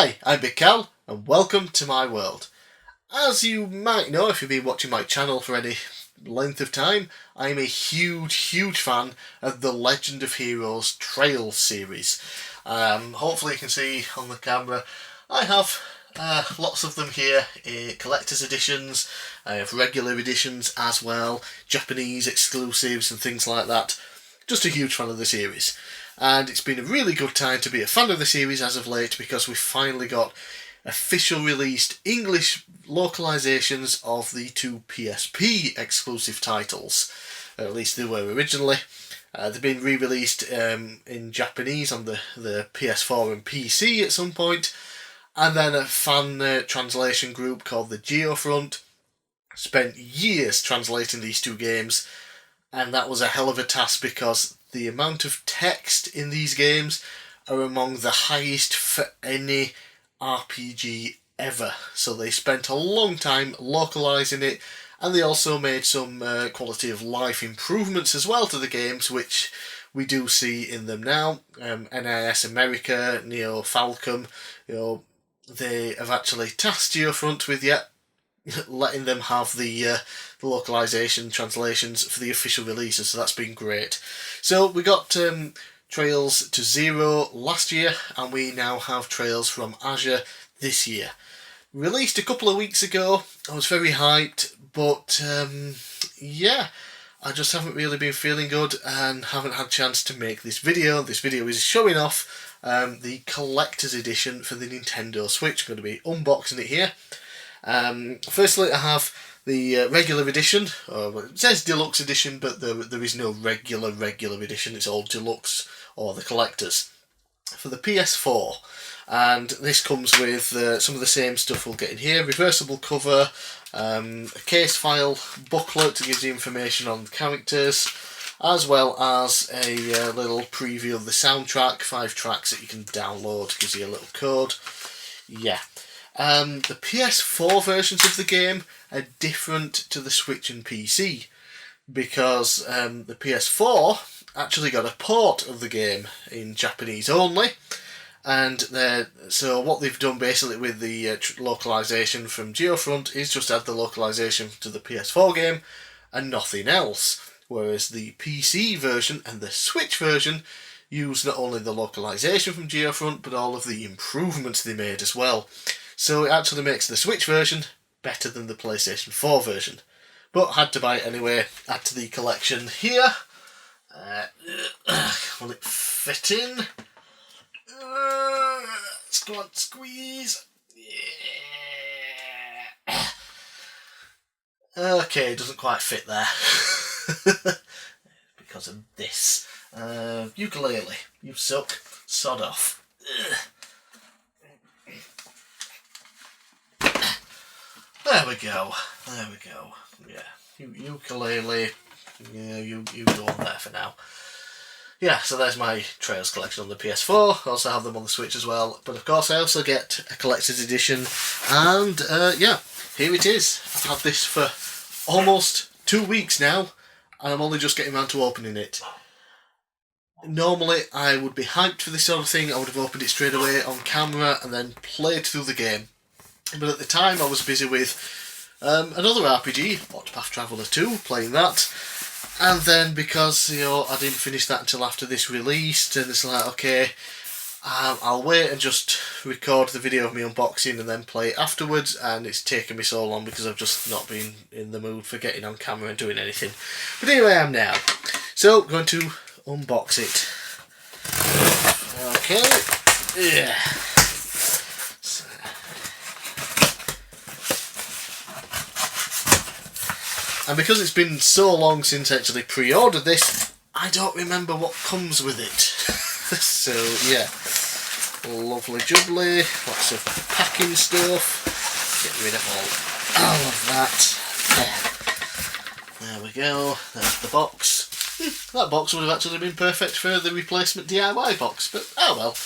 Hi, I'm bigcal, and welcome to my world. As you might know if you've been watching my channel for any length of time, I'm a huge fan of the Legend of Heroes Trails series. Hopefully you can see on the camera I have lots of them here, collector's editions, I have regular editions as well, Japanese exclusives and things like that. Just a huge fan of the series. And it's been a really good time to be a fan of the series as of late because we've finally got official released English localizations of the two PSP exclusive titles. At least they were originally. They've been re-released in Japanese on the PS4 and PC at some point. And then a fan translation group called the Geofront spent years translating these two games. And that was a hell of a task because the amount of text in these games are among the highest for any RPG ever. So they spent a long time localising it, and they also made some quality of life improvements as well to the games, which we do see in them now. NIS America, Neo Falcom, they have actually tasked Geofront with letting them have the localization translations for the official releases, so that's been great. So we got Trails to Zero last year, and we now have Trails from Azure this year. Released a couple of weeks ago, I was very hyped, but yeah, I just haven't really been feeling good and haven't had a chance to make this video. This video is showing off the collector's edition for the Nintendo Switch. I'm going to be unboxing it here. Firstly, I have the regular edition. It says deluxe edition, but there is no regular edition. It's all deluxe or the collectors for the PS4. And this comes with some of the same stuff we'll get in here. Reversible cover, a case file booklet that gives you information on the characters, as well as a little preview of the soundtrack, 5 tracks that you can download, gives you a little code. Yeah. The PS4 versions of the game are different to the Switch and PC because the PS4 actually got a port of the game in Japanese only, and so what they've done basically with the localization from Geofront is just add the localization to the PS4 game and nothing else, whereas the PC version and the Switch version use not only the localization from Geofront but all of the improvements they made as well. So it actually makes the Switch version better than the PlayStation 4 version. But had to buy it anyway, add to the collection here. Will it fit in? Let's go on, squeeze. Yeah. Okay, it doesn't quite fit there. Because of this. Ukulele, you suck. Sod off. There we go. Yeah, ukulele. Yeah, you go on there for now. Yeah, so there's my Trails collection on the PS4. I also have them on the Switch as well. But of course I also get a collector's edition. And yeah, here it is. I've had this for almost 2 weeks now, and I'm only just getting around to opening it. Normally I would be hyped for this sort of thing. I would have opened it straight away on camera and then played through the game. But at the time I was busy with another RPG, Octopath Traveler 2, playing that. And then because, I didn't finish that until after this released, and it's like, okay, I'll wait and just record the video of me unboxing and then play it afterwards, and it's taken me so long because I've just not been in the mood for getting on camera and doing anything. But here I am now. So, going to unbox it. Okay. Yeah. And because it's been so long since I actually pre-ordered this, I don't remember what comes with it. So yeah, lovely jubbly, lots of packing stuff. Get rid of all of that. There we go, there's the box. That box would have actually been perfect for the replacement DIY box, but oh well.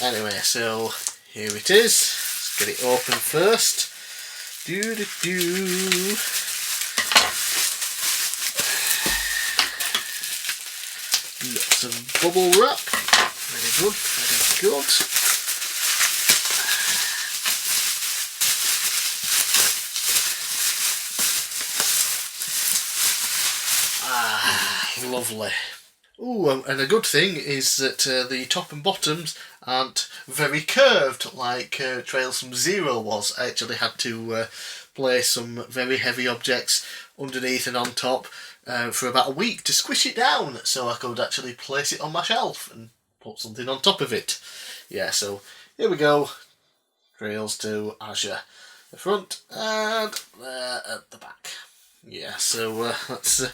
Anyway, so here it is. Let's get it open first. Lots of bubble wrap. Very good, very good. lovely. Ooh, and a good thing is that the top and bottoms aren't very curved like Trails from Zero was. I actually had to place some very heavy objects underneath and on top for about a week to squish it down so I could actually place it on my shelf and put something on top of it. Yeah, so here we go. Trails to Azure. The front and at the back. Yeah, so let's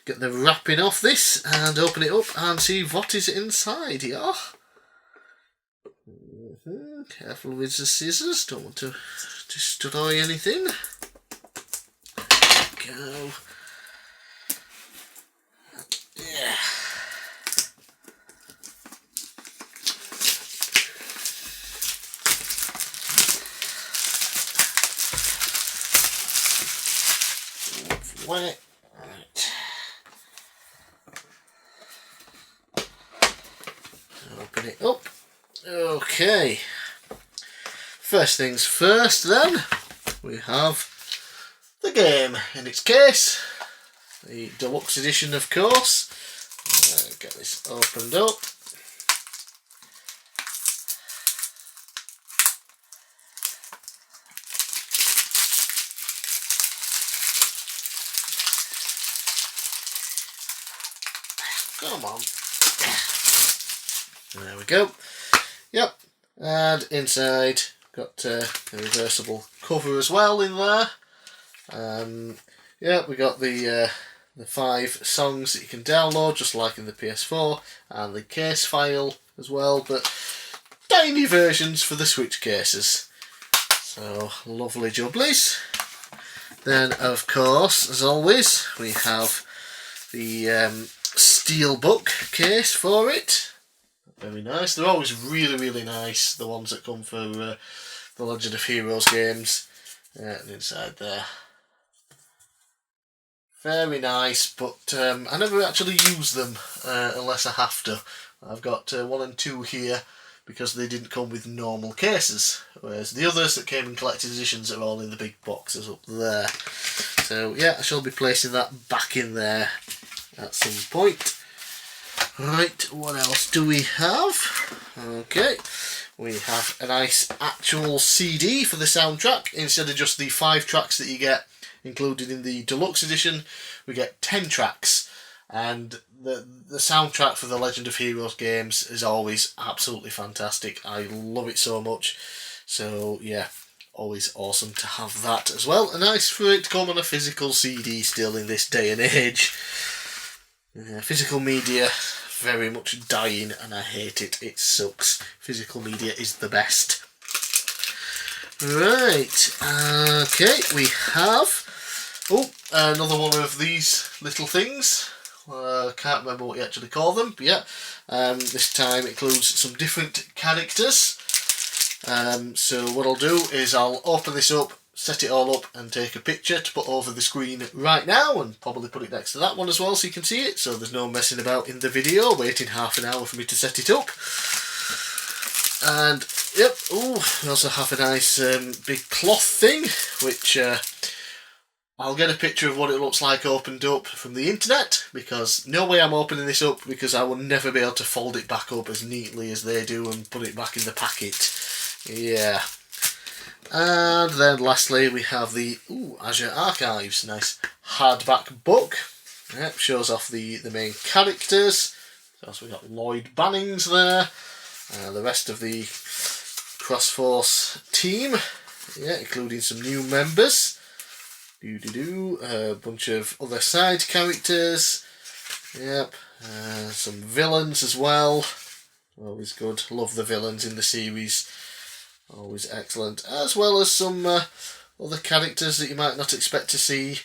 get the wrapping off this and open it up and see what is inside here. Careful with the scissors, don't want to destroy anything. There we go. Yeah. Wet. Right. Open it up. Okay. First things first then, we have the game in its case. The deluxe edition, of course. Get this opened up. Come on. There we go. Yep. And inside, got the reversible cover as well in there. Yeah, we got the 5 songs that you can download, just like in the PS4, and the case file as well, but tiny versions for the Switch cases. So, lovely jubblies. Then, of course, as always, we have the steelbook case for it. Very nice. They're always really, really nice, the ones that come for the Legend of Heroes games. And inside there. Very nice, but I never actually use them unless I have to. I've got 1 and 2 here because they didn't come with normal cases, whereas the others that came in collector's editions are all in the big boxes up there. So yeah, I shall be placing that back in there at some point. Right, what else do we have? Okay, we have a nice actual CD for the soundtrack. Instead of just the 5 tracks that you get included in the deluxe edition, we get 10 tracks. And the soundtrack for the Legend of Heroes games is always absolutely fantastic. I love it so much. So yeah, always awesome to have that as well. And nice for it to come on a physical CD still in this day and age. Physical media very much dying and I hate it. It sucks. Physical media is the best. Right, okay, we have another one of these little things. Can't remember what you actually call them, but yeah, this time it includes some different characters. So what I'll do is I'll open this up, set it all up and take a picture to put over the screen right now, and probably put it next to that one as well so you can see it, so there's no messing about in the video waiting half an hour for me to set it up. And yep, we also have a nice big cloth thing, which I'll get a picture of what it looks like opened up from the internet, because no way I'm opening this up, because I will never be able to fold it back up as neatly as they do and put it back in the packet. Yeah. And then lastly we have the Azure Archives, nice hardback book. Yep, shows off the main characters. So we've got Lloyd Bannings there, the rest of the Crossforce team, yeah, including some new members. A bunch of other side characters. Yep, some villains as well. Always good. Love the villains in the series. Always excellent. As well as some other characters that you might not expect to see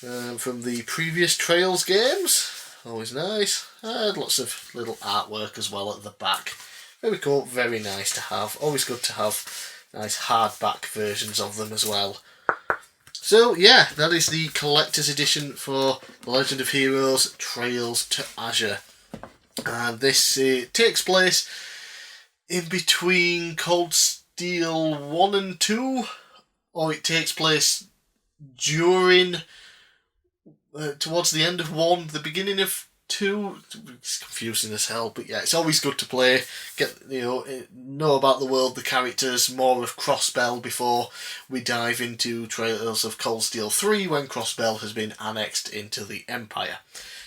from the previous Trails games. Always nice. And lots of little artwork as well at the back. Very cool, very nice to have. Always good to have nice hardback versions of them as well. So yeah, that is the collector's edition for The Legend of Heroes Trails to Azure. And this takes place in between Cold Steel 1 and 2, or it takes place during towards the end of 1, the beginning of 2. It's confusing as hell, but yeah, it's always good to play, get know about the world, the characters, more of Crossbell before we dive into Trails of Cold Steel 3 when Crossbell has been annexed into the Empire.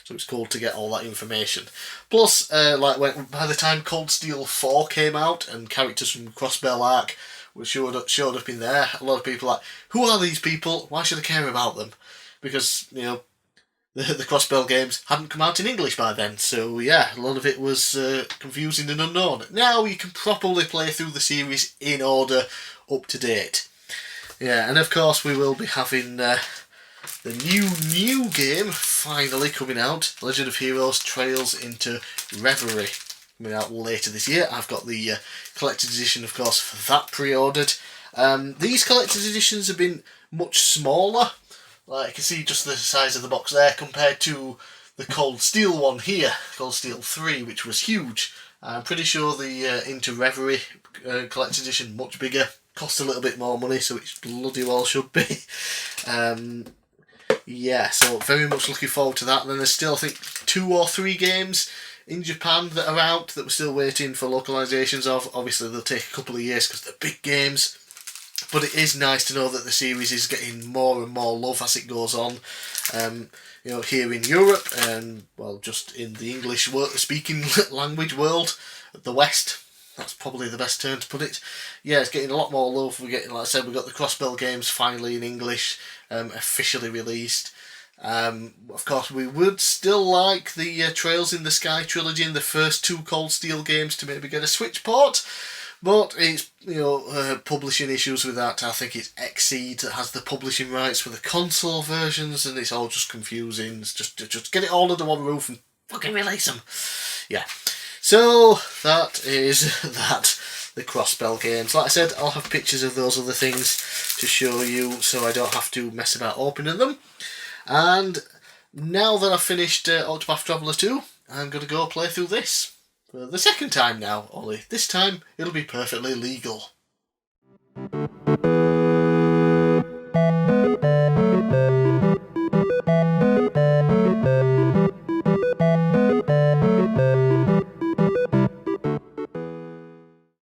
So it's cool to get all that information. Plus, by the time Cold Steel 4 came out and characters from Crossbell Arc showed up in there, a lot of people are like, who are these people? Why should I care about them? Because, the Crossbell games hadn't come out in English by then, so yeah, a lot of it was confusing and unknown. Now you can properly play through the series in order, up to date. Yeah, and of course we will be having the new game finally coming out, Legend of Heroes Trails into Reverie, coming out later this year. I've got the collector's edition, of course, for that pre-ordered. These collector's editions have been much smaller. Like, you can see just the size of the box there compared to the Cold Steel one here, Cold Steel 3, which was huge. I'm pretty sure the Into Reverie collector's edition, much bigger, cost a little bit more money, so it bloody well should be. Yeah, so very much looking forward to that. And then there's still, I think, 2 or 3 games in Japan that are out that we're still waiting for localizations of. Obviously, they'll take a couple of years because they're big games. But it is nice to know that the series is getting more and more love as it goes on. Here in Europe and, well, just in the English speaking language world, the West. That's probably the best term to put it. Yeah, it's getting a lot more love. We're getting, like I said, we've got the Crossbell games finally in English, officially released. Of course, we would still like the Trails in the Sky trilogy and the first 2 Cold Steel games to maybe get a Switch port. But it's, publishing issues with that. I think it's Xseed that has the publishing rights for the console versions, and it's all just confusing. It's just get it all under one roof and fucking release them. Yeah. So, that is that. The Crossbell games. Like I said, I'll have pictures of those other things to show you so I don't have to mess about opening them. And now that I've finished Octopath Traveler 2, I'm going to go play through this. For the second time now, only this time it'll be perfectly legal.